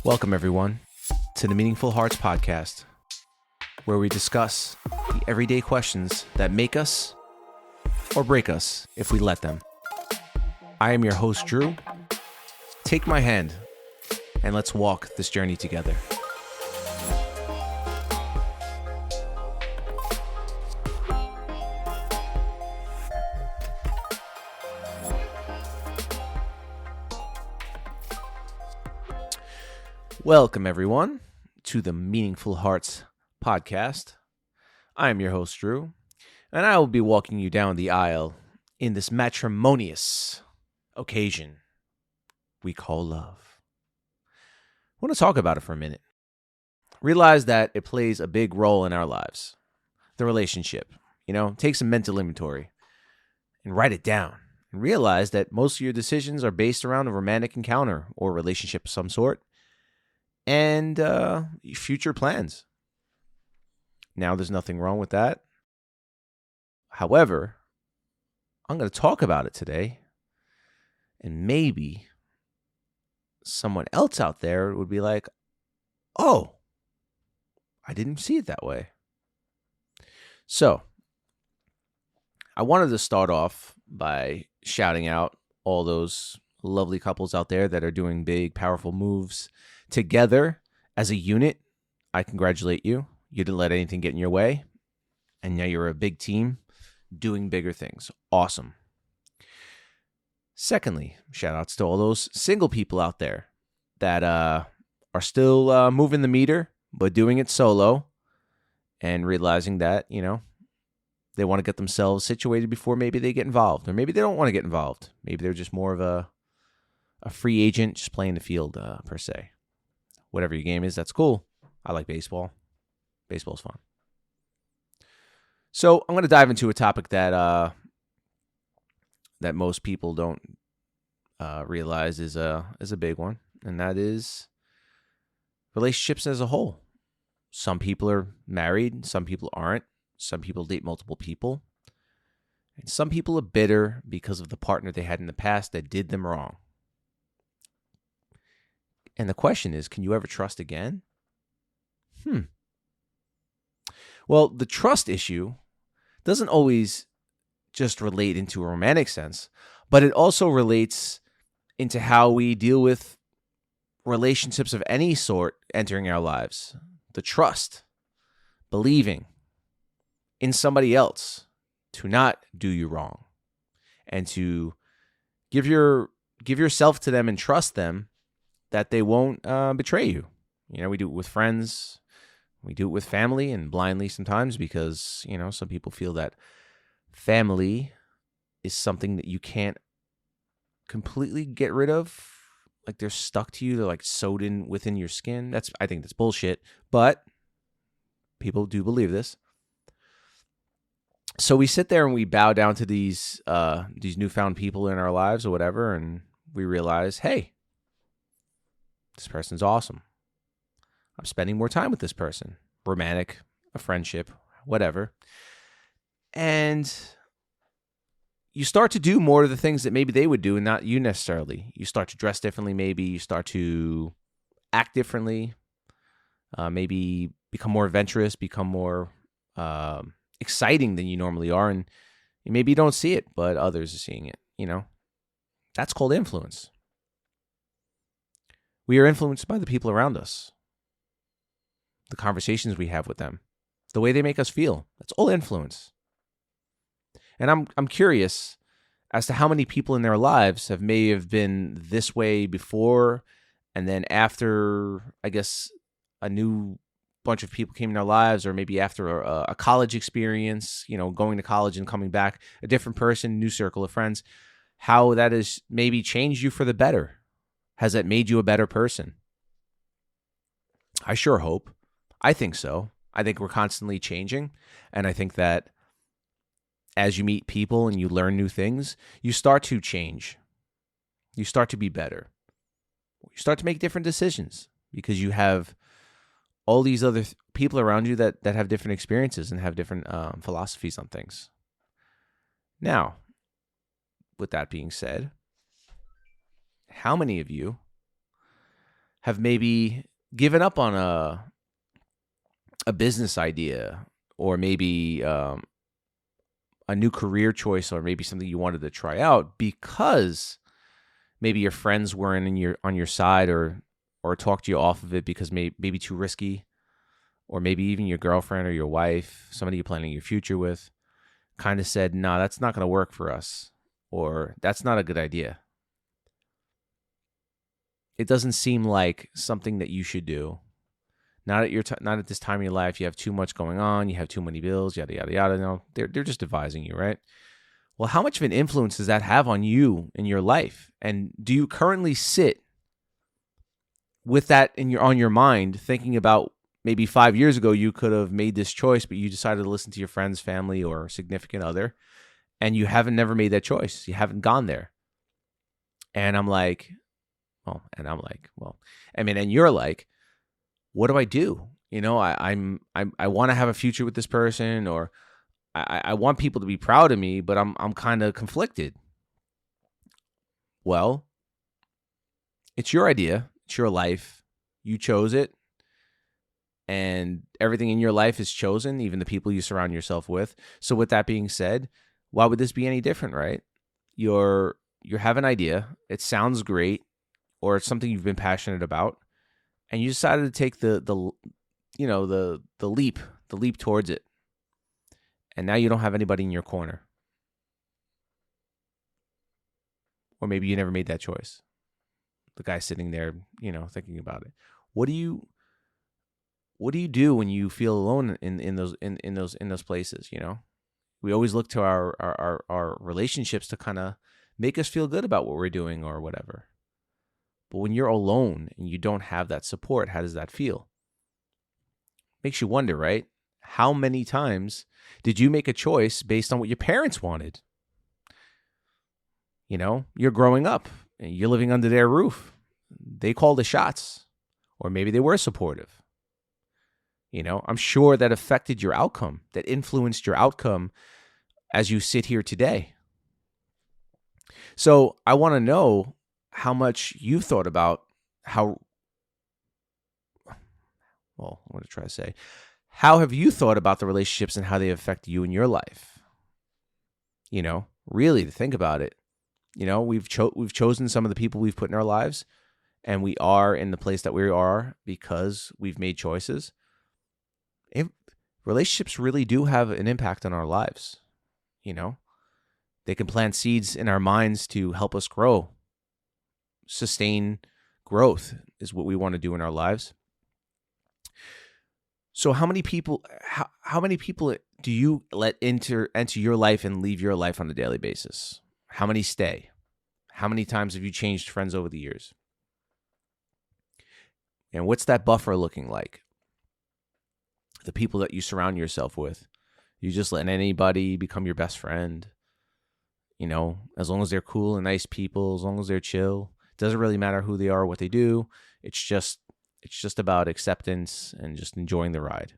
Welcome, everyone, to the Meaningful Hearts Podcast, where we discuss the everyday questions that make us or break us if we let them. I am your host, Drew. Take my hand and let's walk this journey together. Welcome, everyone, to the Meaningful Hearts Podcast. I am your host, Drew, and I will be walking you down the aisle in this matrimonious occasion we call love. I want to talk about it for a minute. Realize that it plays a big role in our lives. The relationship, take some mental inventory and write it down. And realize that most of your decisions are based around a romantic encounter or relationship of some sort. And future plans. Now, there's nothing wrong with that. However, I'm going to talk about it today. And maybe someone else out there would be like, oh, I didn't see it that way. So, I wanted to start off by shouting out all those lovely couples out there that are doing big, powerful moves together as a unit. I congratulate you. You didn't let anything get in your way. And now you're a big team doing bigger things. Awesome. Secondly, shout outs to all those single people out there that are still moving the meter, but doing it solo and realizing that, they want to get themselves situated before maybe they get involved. Or maybe they don't want to get involved. Maybe they're just more of a free agent just playing the field per se. Whatever your game is, that's cool. I like baseball. Baseball's fun. So I'm going to dive into a topic that that most people don't realize is a big one, and that is relationships as a whole. Some people are married, some people aren't. Some people date multiple people, and some people are bitter because of the partner they had in the past that did them wrong. And the question is, can you ever trust again? Well, the trust issue doesn't always just relate into a romantic sense, but it also relates into how we deal with relationships of any sort entering our lives. The trust, believing in somebody else to not do you wrong and to give yourself to them and trust them that they won't betray you. We do it with friends. We do it with family and blindly sometimes because, some people feel that family is something that you can't completely get rid of. Like they're stuck to you. They're like sewed in within your skin. I think that's bullshit, but people do believe this. So we sit there and we bow down to these newfound people in our lives or whatever, and we realize, hey, this person's awesome. I'm spending more time with this person. Romantic, a friendship, whatever. And you start to do more of the things that maybe they would do and not you necessarily. You start to dress differently maybe. You start to act differently. Maybe become more adventurous, become more exciting than you normally are. And maybe you don't see it, but others are seeing it. That's called influence. We are influenced by the people around us, the conversations we have with them, the way they make us feel. That's all influence. And I'm curious as to how many people in their lives may have been this way before, and then after, I guess, a new bunch of people came in their lives, or maybe after a college experience, going to college and coming back, a different person, new circle of friends, how that has maybe changed you for the better. Has that made you a better person? I sure hope. I think so. I think we're constantly changing. And I think that as you meet people and you learn new things, you start to change. You start to be better. You start to make different decisions because you have all these other people around you that have different experiences and have different philosophies on things. Now, with that being said, how many of you have maybe given up on a business idea, or maybe a new career choice, or maybe something you wanted to try out because maybe your friends weren't on your side, or talked you off of it because maybe too risky, or maybe even your girlfriend or your wife, somebody you're planning your future with, kind of said, "No, that's not going to work for us," or "That's not a good idea." It doesn't seem like something that you should do. Not at this time in your life. You have too much going on. You have too many bills. Yada yada yada. No, they're just advising you, right? Well, how much of an influence does that have on you in your life? And do you currently sit with that on your mind, thinking about maybe 5 years ago you could have made this choice, but you decided to listen to your friends, family, or significant other, and you haven't never made that choice. You haven't gone there. And I'm like, and you're like, what do I do? I want to have a future with this person, or I want people to be proud of me, but I'm kind of conflicted. Well, it's your idea. It's your life. You chose it. And everything in your life is chosen, even the people you surround yourself with. So with that being said, why would this be any different, right? You have an idea. It sounds great, or it's something you've been passionate about, and you decided to take the leap towards it. And now you don't have anybody in your corner. Or maybe you never made that choice. The guy sitting there, thinking about it. What do you do when you feel alone in those places, We always look to our relationships to kind of make us feel good about what we're doing or whatever. But when you're alone and you don't have that support, how does that feel? Makes you wonder, right? How many times did you make a choice based on what your parents wanted? You're growing up and you're living under their roof. They called the shots, or maybe they were supportive. I'm sure that affected your outcome, that influenced your outcome as you sit here today. So I want to know how much you've thought about how have you thought about the relationships and how they affect you in your life? Really to think about it. We've chosen some of the people we've put in our lives, and we are in the place that we are because we've made choices. Relationships really do have an impact on our lives. They can plant seeds in our minds to help us grow. Sustain growth is what we want to do in our lives. So how many people do you let enter your life and leave your life on a daily basis? How many stay? How many times have you changed friends over the years? And what's that buffer looking like? The people that you surround yourself with. You just let anybody become your best friend. As long as they're cool and nice people, as long as they're chill. It doesn't really matter who they are or what they do. It's just about acceptance and just enjoying the ride.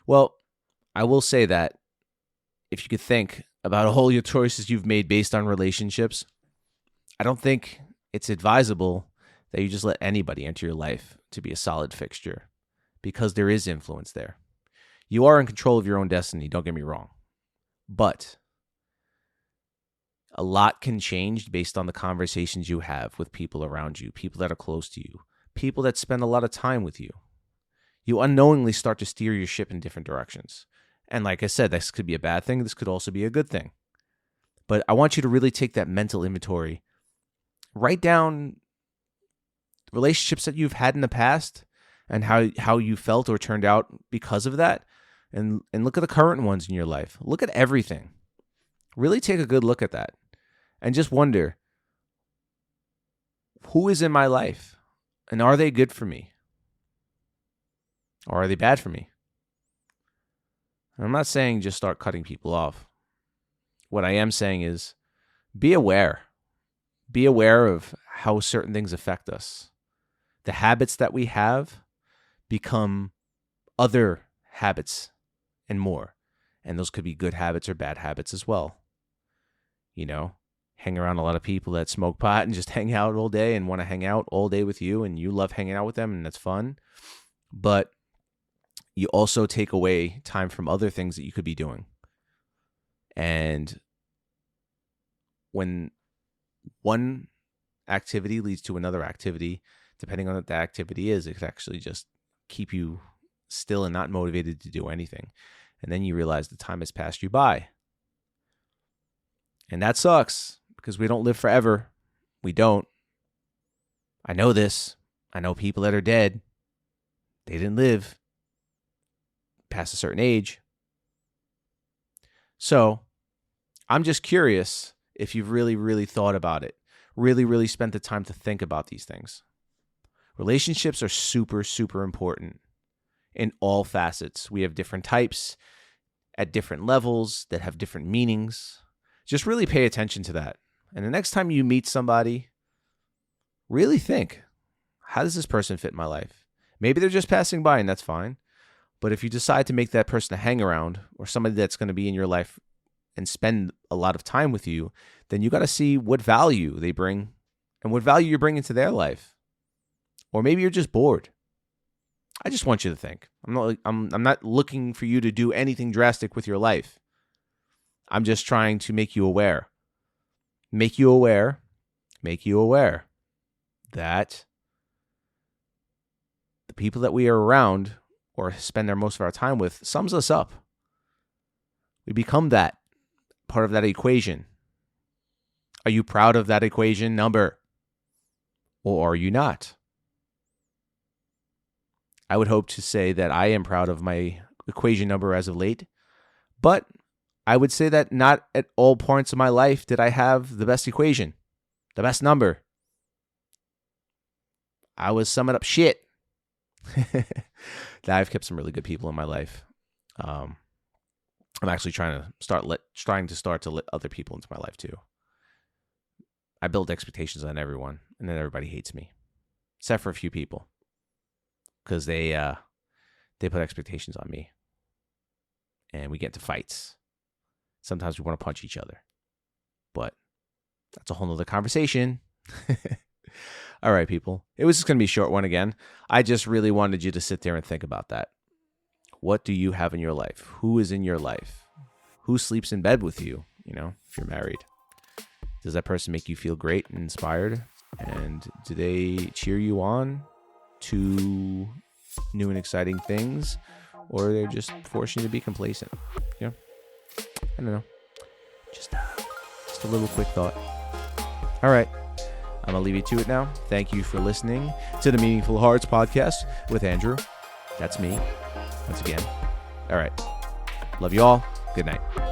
Well, I will say that if you could think about all your choices you've made based on relationships, I don't think it's advisable that you just let anybody enter your life to be a solid fixture, because there is influence there. You are in control of your own destiny, don't get me wrong. But a lot can change based on the conversations you have with people around you, people that are close to you, people that spend a lot of time with you. You unknowingly start to steer your ship in different directions. And like I said, this could be a bad thing. This could also be a good thing. But I want you to really take that mental inventory. Write down relationships that you've had in the past and how you felt or turned out because of that. And look at the current ones in your life. Look at everything. Really take a good look at that. And just wonder, who is in my life? And are they good for me? Or are they bad for me? I'm not saying just start cutting people off. What I am saying is be aware. Be aware of how certain things affect us. The habits that we have become other habits and more. And those could be good habits or bad habits as well. hang around a lot of people that smoke pot and just hang out all day and want to hang out all day with you, and you love hanging out with them, and that's fun. But you also take away time from other things that you could be doing. And when one activity leads to another activity, depending on what that activity is, it could actually just keep you still and not motivated to do anything. And then you realize the time has passed you by. And that sucks, because we don't live forever. We don't. I know this. I know people that are dead. They didn't live past a certain age. So I'm just curious if you've really, really thought about it, really, really spent the time to think about these things. Relationships are super, super important in all facets. We have different types at different levels that have different meanings. Just really pay attention to that. And the next time you meet somebody, really think, how does this person fit in my life? Maybe they're just passing by, and that's fine. But if you decide to make that person a hang around, or somebody that's going to be in your life and spend a lot of time with you, then you got to see what value they bring and what value you're bringing to their life. Or maybe you're just bored. I just want you to think. I'm not looking for you to do anything drastic with your life. I'm just trying to make you aware. Make you aware that the people that we are around or spend most of our time with sums us up. We become that part of that equation. Are you proud of that equation number? Or are you not? I would hope to say that I am proud of my equation number as of late, but I would say that not at all points of my life did I have the best equation, the best number. I was summing up shit. I've kept some really good people in my life. I'm actually trying to start to let other people into my life too. I build expectations on everyone, and then everybody hates me, except for a few people, because they put expectations on me, and we get into fights. Sometimes we want to punch each other, but that's a whole nother conversation. All right, people. It was just going to be a short one again. I just really wanted you to sit there and think about that. What do you have in your life? Who is in your life? Who sleeps in bed with you? You know, if you're married. Does that person make you feel great and inspired? And do they cheer you on to new and exciting things? Or they're just forcing you to be complacent? You know? I don't know. Just a little quick thought. All right. I'm going to leave you to it now. Thank you for listening to the Meaningful Hearts podcast with Andrew. That's me. Once again. All right. Love you all. Good night.